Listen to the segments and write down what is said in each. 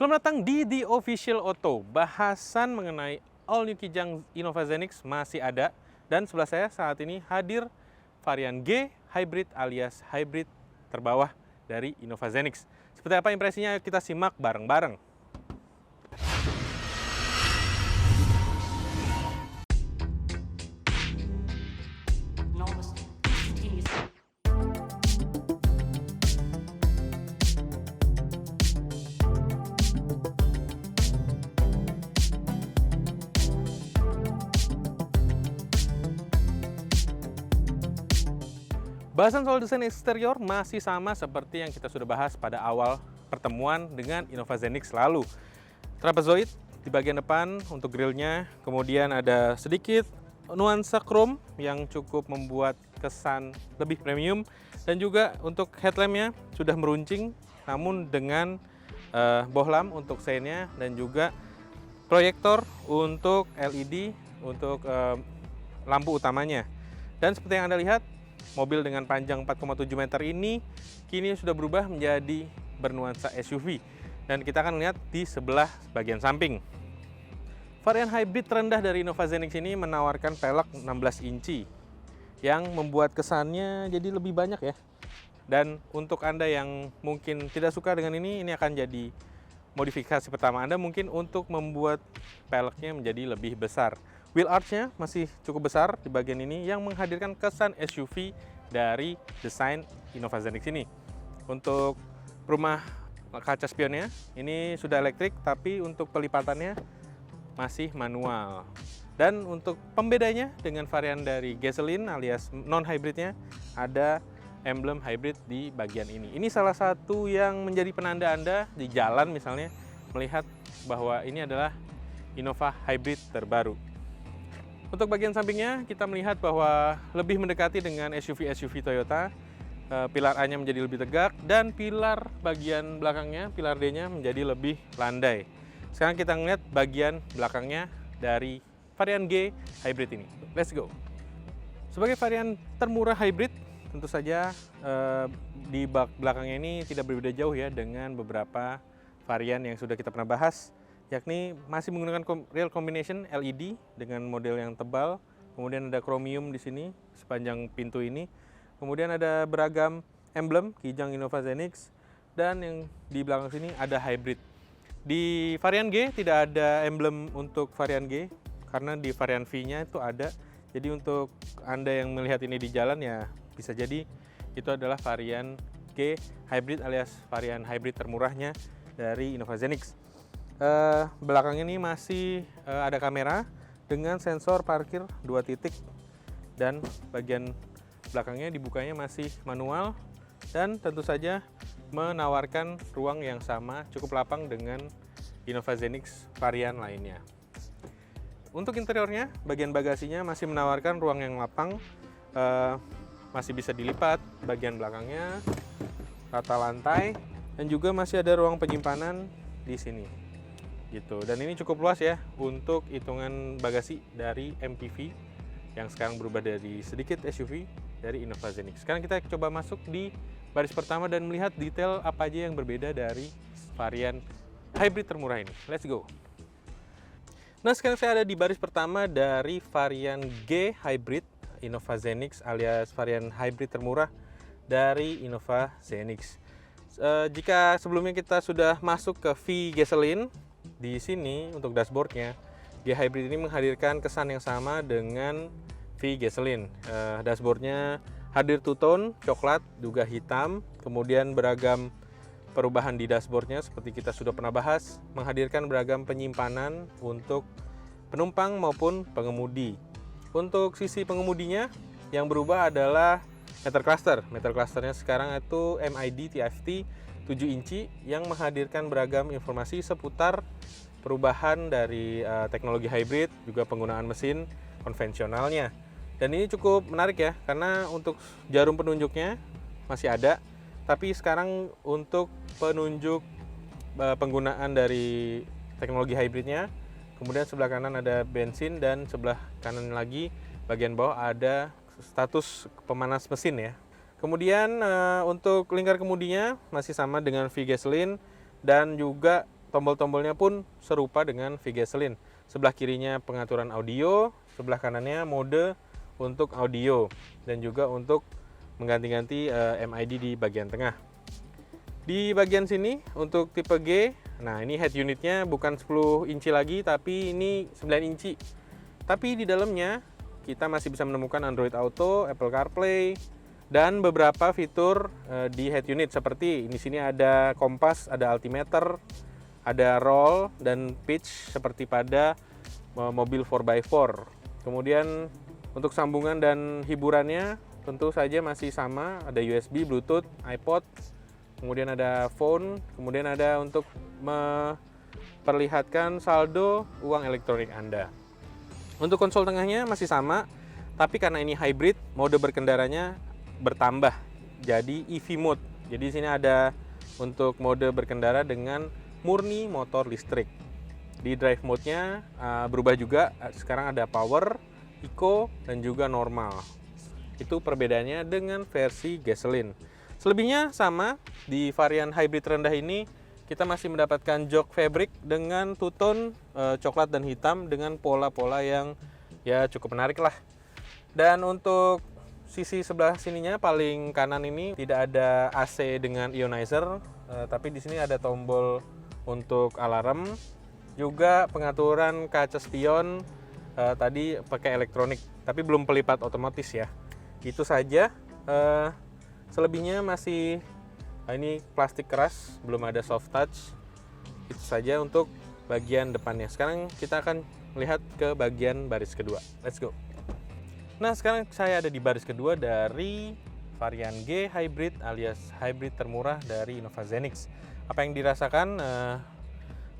Selamat datang di The Official Auto. Bahasan mengenai All New Kijang Innova Zenix masih ada. Dan sebelah saya saat ini hadir varian G Hybrid alias hybrid terbawah dari Innova Zenix. Seperti apa impresinya? Kita simak bareng-bareng. Bahasan soal desain eksterior masih sama seperti yang kita sudah bahas pada awal pertemuan dengan Innova Zenix lalu. Trapezoid di bagian depan untuk grillnya, kemudian ada sedikit nuansa chrome yang cukup membuat kesan lebih premium, dan juga untuk headlampnya sudah meruncing namun dengan bohlam untuk seinnya, dan juga proyektor untuk LED untuk lampu utamanya. Dan seperti yang Anda lihat, mobil dengan panjang 4,7 meter ini kini sudah berubah menjadi bernuansa SUV. Dan kita akan lihat di sebelah bagian samping. Varian hybrid terendah dari Innova Zenix ini menawarkan velg 16 inci yang membuat kesannya jadi lebih banyak ya. Dan untuk Anda yang mungkin tidak suka dengan ini akan jadi modifikasi pertama Anda mungkin untuk membuat velgnya menjadi lebih besar. Wheel arch-nya masih cukup besar di bagian ini yang menghadirkan kesan SUV dari desain Innova Zenix ini. Untuk rumah kaca spionnya ini sudah elektrik, tapi untuk pelipatannya masih manual. Dan untuk pembedanya dengan varian dari gasoline alias non-hybridnya, ada emblem hybrid di bagian ini. Ini salah satu yang menjadi penanda Anda di jalan misalnya melihat bahwa ini adalah Innova hybrid terbaru. Untuk bagian sampingnya kita melihat bahwa lebih mendekati dengan SUV-SUV Toyota. Pilar A-nya menjadi lebih tegak dan pilar bagian belakangnya, pilar D-nya menjadi lebih landai. Sekarang kita melihat bagian belakangnya dari varian G hybrid ini. Let's go. Sebagai varian termurah hybrid, tentu saja di bak belakangnya ini tidak berbeda jauh ya dengan beberapa varian yang sudah kita pernah bahas, yakni masih menggunakan rear combination LED dengan model yang tebal. Kemudian ada chromium di sini sepanjang pintu ini. Kemudian ada beragam emblem Kijang Innova Zenix, dan yang di belakang sini ada hybrid. Di varian G tidak ada emblem untuk varian G karena di varian V-nya itu ada. Jadi untuk Anda yang melihat ini di jalan ya bisa jadi itu adalah varian G hybrid alias varian hybrid termurahnya dari Innova Zenix. Belakang ini masih ada kamera dengan sensor parkir 2 titik, dan bagian belakangnya dibukanya masih manual, dan tentu saja menawarkan ruang yang sama cukup lapang dengan Innova Zenix varian lainnya. Untuk interiornya, bagian bagasinya masih menawarkan ruang yang lapang, masih bisa dilipat bagian belakangnya, rata lantai, dan juga masih ada ruang penyimpanan di sini. Gitu. Dan ini cukup luas ya untuk hitungan bagasi dari MPV yang sekarang berubah dari sedikit SUV dari Innova Zenix. Sekarang kita coba masuk di baris pertama dan melihat detail apa aja yang berbeda dari varian hybrid termurah ini. Let's go. Nah, sekarang saya ada di baris pertama dari varian G hybrid Innova Zenix alias varian hybrid termurah dari Innova Zenix. Jika sebelumnya kita sudah masuk ke V gasoline, di sini untuk dashboardnya, G hybrid ini menghadirkan kesan yang sama dengan V gasoline. Dashboardnya hadir two-tone, coklat, juga hitam. Kemudian beragam perubahan di dashboardnya seperti kita sudah pernah bahas, menghadirkan beragam penyimpanan untuk penumpang maupun pengemudi. Untuk sisi pengemudinya yang berubah adalah meter cluster. Meter clusternya sekarang itu MID TFT 7 inci yang menghadirkan beragam informasi seputar perubahan dari teknologi hybrid, juga penggunaan mesin konvensionalnya. Dan ini cukup menarik ya, karena untuk jarum penunjuknya masih ada, tapi sekarang untuk penunjuk penggunaan dari teknologi hybridnya, kemudian sebelah kanan ada bensin, dan sebelah kanan lagi bagian bawah ada status pemanas mesin ya. Kemudian untuk lingkar kemudinya masih sama dengan V gasoline, dan juga tombol-tombolnya pun serupa dengan V-Gasoline. Sebelah kirinya pengaturan audio, sebelah kanannya mode untuk audio, dan juga untuk mengganti-ganti MID di bagian tengah. Di bagian sini untuk tipe G, nah ini head unitnya bukan 10 inci lagi, tapi ini 9 inci. Tapi di dalamnya kita masih bisa menemukan Android Auto, Apple CarPlay, dan beberapa fitur di head unit seperti di sini ada kompas, ada altimeter, ada roll dan pitch seperti pada mobil 4x4. Kemudian untuk sambungan dan hiburannya tentu saja masih sama, ada USB, Bluetooth, iPod, kemudian ada phone, kemudian ada untuk memperlihatkan saldo uang elektronik Anda. Untuk konsol tengahnya masih sama, tapi karena ini hybrid, mode berkendaranya bertambah jadi EV mode. Jadi di sini ada untuk mode berkendara dengan murni motor listrik. Di drive mode-nya berubah juga, sekarang ada power, eco, dan juga normal. Itu perbedaannya dengan versi gasoline. Selebihnya sama, di varian hybrid rendah ini kita masih mendapatkan jok fabric dengan two-tone coklat dan hitam dengan pola-pola yang ya cukup menarik lah. Dan untuk sisi sebelah sininya paling kanan ini tidak ada AC dengan ionizer, tapi di sini ada tombol untuk alarm, juga pengaturan kaca spion tadi pakai elektronik, tapi belum pelipat otomatis ya. Itu saja. Selebihnya masih ini plastik keras, belum ada soft touch. Itu saja untuk bagian depannya. Sekarang kita akan melihat ke bagian baris kedua. Let's go. Nah, sekarang saya ada di baris kedua dari varian G Hybrid alias hybrid termurah dari Innova Zenix. Apa yang dirasakan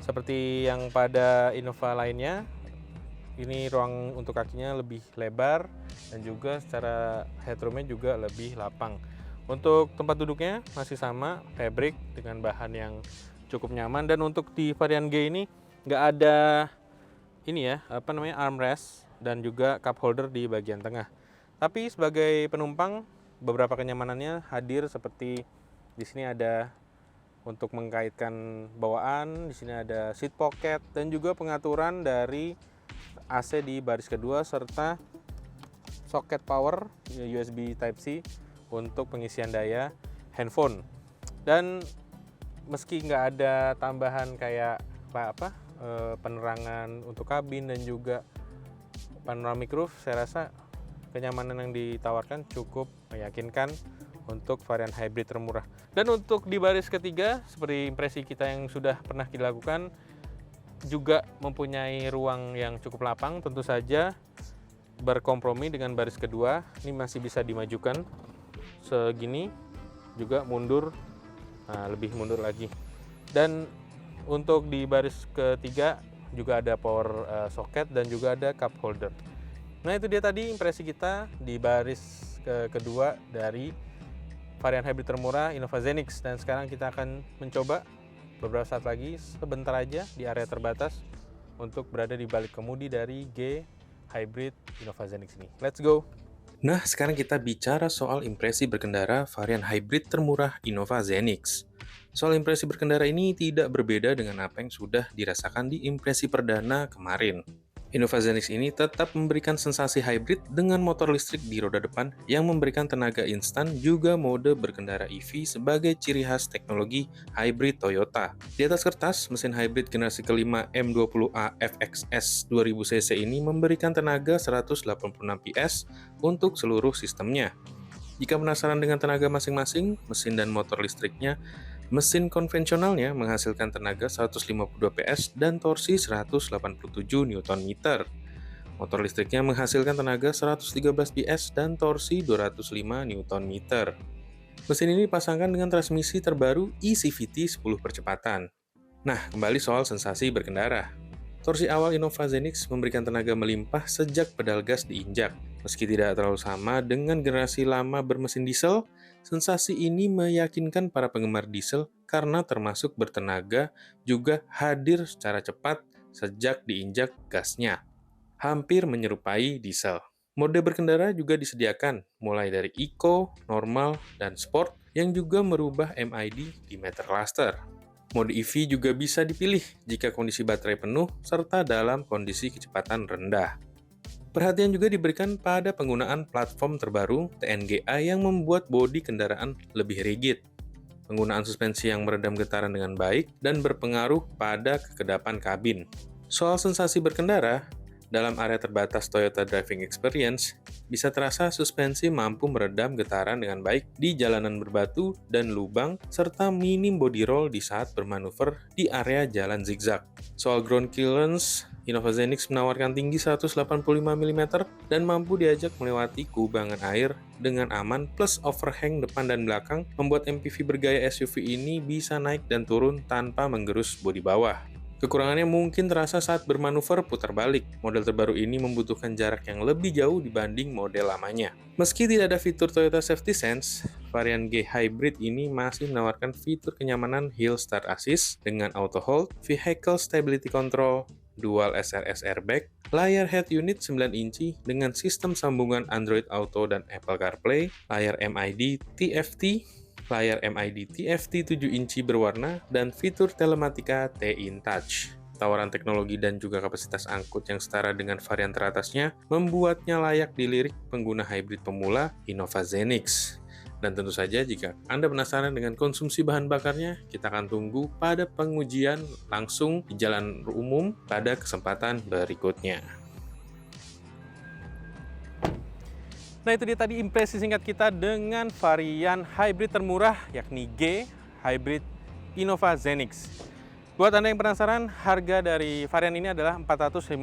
seperti yang pada Innova lainnya, ini ruang untuk kakinya lebih lebar dan juga secara headroomnya juga lebih lapang. Untuk tempat duduknya masih sama, fabric dengan bahan yang cukup nyaman. Dan untuk di varian G ini nggak ada ini ya, armrest dan juga cup holder di bagian tengah. Tapi sebagai penumpang, beberapa kenyamanannya hadir seperti di sini ada untuk mengkaitkan bawaan, di sini ada seat pocket dan juga pengaturan dari AC di baris kedua serta soket power USB Type-C untuk pengisian daya handphone. Dan meski nggak ada tambahan kayak penerangan untuk kabin dan juga panoramic roof, saya rasa kenyamanan yang ditawarkan cukup meyakinkan untuk varian hybrid termurah. Dan untuk di baris ketiga, seperti impresi kita yang sudah pernah dilakukan, juga mempunyai ruang yang cukup lapang, tentu saja berkompromi dengan baris kedua. Ini masih bisa dimajukan segini, juga mundur, lebih mundur lagi. Dan untuk di baris ketiga juga ada power socket dan juga ada cup holder. Nah, itu dia tadi impresi kita di baris kedua dari varian hybrid termurah Innova Zenix. Dan sekarang kita akan mencoba beberapa saat lagi, sebentar aja di area terbatas untuk berada di balik kemudi dari G Hybrid Innova Zenix ini. Let's go! Nah, sekarang kita bicara soal impresi berkendara varian hybrid termurah Innova Zenix. Soal impresi berkendara ini tidak berbeda dengan apa yang sudah dirasakan di impresi perdana kemarin. Innova Zenix ini tetap memberikan sensasi hybrid dengan motor listrik di roda depan yang memberikan tenaga instan, juga mode berkendara EV sebagai ciri khas teknologi hybrid Toyota. Di atas kertas, mesin hybrid generasi kelima M20A FXS 2000cc ini memberikan tenaga 186 PS untuk seluruh sistemnya. Jika penasaran dengan tenaga masing-masing, mesin dan motor listriknya, mesin konvensionalnya menghasilkan tenaga 152 PS dan torsi 187 Nm. Motor listriknya menghasilkan tenaga 113 PS dan torsi 205 Nm. Mesin ini dipasangkan dengan transmisi terbaru eCVT 10 percepatan. Nah, kembali soal sensasi berkendara. Torsi awal Innova Zenix memberikan tenaga melimpah sejak pedal gas diinjak. Meski tidak terlalu sama dengan generasi lama bermesin diesel, sensasi ini meyakinkan para penggemar diesel karena termasuk bertenaga juga hadir secara cepat sejak diinjak gasnya. Hampir menyerupai diesel. Mode berkendara juga disediakan, mulai dari Eco, Normal, dan Sport, yang juga merubah MID di meter cluster. Mode EV juga bisa dipilih jika kondisi baterai penuh serta dalam kondisi kecepatan rendah. Perhatian juga diberikan pada penggunaan platform terbaru TNGA yang membuat bodi kendaraan lebih rigid. Penggunaan suspensi yang meredam getaran dengan baik dan berpengaruh pada kekedapan kabin. Soal sensasi berkendara, dalam area terbatas Toyota Driving Experience, bisa terasa suspensi mampu meredam getaran dengan baik di jalanan berbatu dan lubang, serta minim body roll di saat bermanuver di area jalan zigzag. Soal ground clearance, Innova Zenix menawarkan tinggi 185 mm dan mampu diajak melewati kubangan air dengan aman, plus overhang depan dan belakang membuat MPV bergaya SUV ini bisa naik dan turun tanpa menggerus bodi bawah. Kekurangannya mungkin terasa saat bermanuver putar balik. Model terbaru ini membutuhkan jarak yang lebih jauh dibanding model lamanya. Meski tidak ada fitur Toyota Safety Sense, varian G Hybrid ini masih menawarkan fitur kenyamanan Hill Start Assist dengan Auto Hold, Vehicle Stability Control, Dual SRS Airbag, layar head unit 9 inci dengan sistem sambungan Android Auto dan Apple CarPlay, layar MID TFT, layar MID TFT 7 inci berwarna, dan fitur telematika T-InTouch. Tawaran teknologi dan juga kapasitas angkut yang setara dengan varian teratasnya membuatnya layak dilirik pengguna hybrid pemula Innova Zenix. Dan tentu saja jika Anda penasaran dengan konsumsi bahan bakarnya, kita akan tunggu pada pengujian langsung di jalan umum pada kesempatan berikutnya. Nah, itu dia tadi impresi singkat kita dengan varian hybrid termurah, yakni G Hybrid Innova Zenix. Buat Anda yang penasaran, harga dari varian ini adalah 458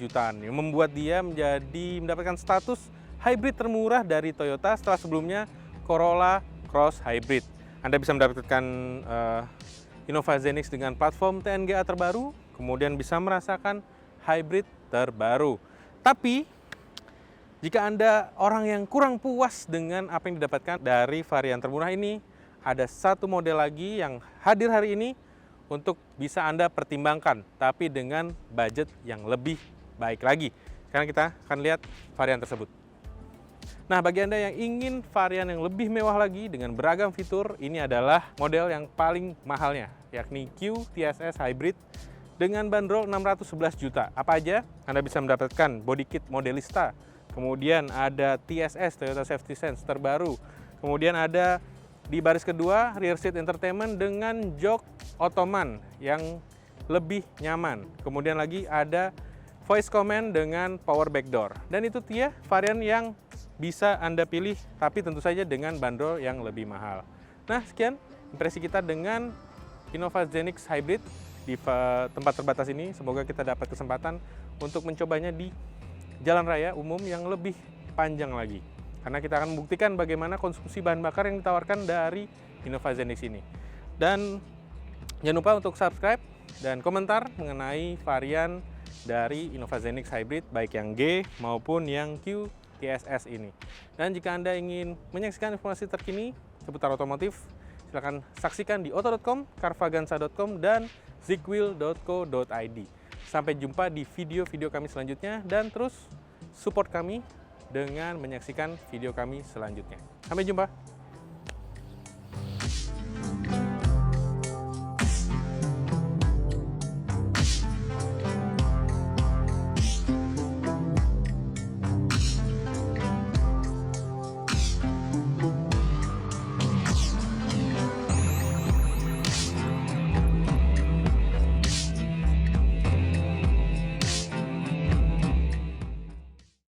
jutaan, yang membuat dia mendapatkan status hybrid termurah dari Toyota setelah sebelumnya Corolla Cross Hybrid. Anda bisa mendapatkan Innova Zenix dengan platform TNGA terbaru, kemudian bisa merasakan hybrid terbaru. Tapi jika Anda orang yang kurang puas dengan apa yang didapatkan dari varian termurah ini, ada satu model lagi yang hadir hari ini untuk bisa Anda pertimbangkan, tapi dengan budget yang lebih baik lagi. Sekarang kita akan lihat varian tersebut. Nah, bagi Anda yang ingin varian yang lebih mewah lagi dengan beragam fitur, ini adalah model yang paling mahalnya, yakni Q TSS Hybrid dengan bandrol 611 juta. Apa aja? Anda bisa mendapatkan body kit Modelista, kemudian ada TSS Toyota Safety Sense terbaru, kemudian ada di baris kedua rear seat entertainment dengan jok Ottoman yang lebih nyaman, kemudian lagi ada voice command dengan power backdoor. Dan itu dia varian yang bisa Anda pilih, tapi tentu saja dengan bandrol yang lebih mahal. Nah, sekian impresi kita dengan Innova Zenix Hybrid di tempat terbatas ini. Semoga kita dapat kesempatan untuk mencobanya di jalan raya umum yang lebih panjang lagi. Karena kita akan membuktikan bagaimana konsumsi bahan bakar yang ditawarkan dari Innova Zenix ini. Dan jangan lupa untuk subscribe dan komentar mengenai varian dari Innova Zenix Hybrid, baik yang G maupun yang Q TSS ini. Dan jika Anda ingin menyaksikan informasi terkini seputar otomotif, silakan saksikan di auto.com, carvaganza.com, dan zigwheel.co.id. Sampai jumpa di video-video kami selanjutnya, dan terus support kami dengan menyaksikan video kami selanjutnya. Sampai jumpa.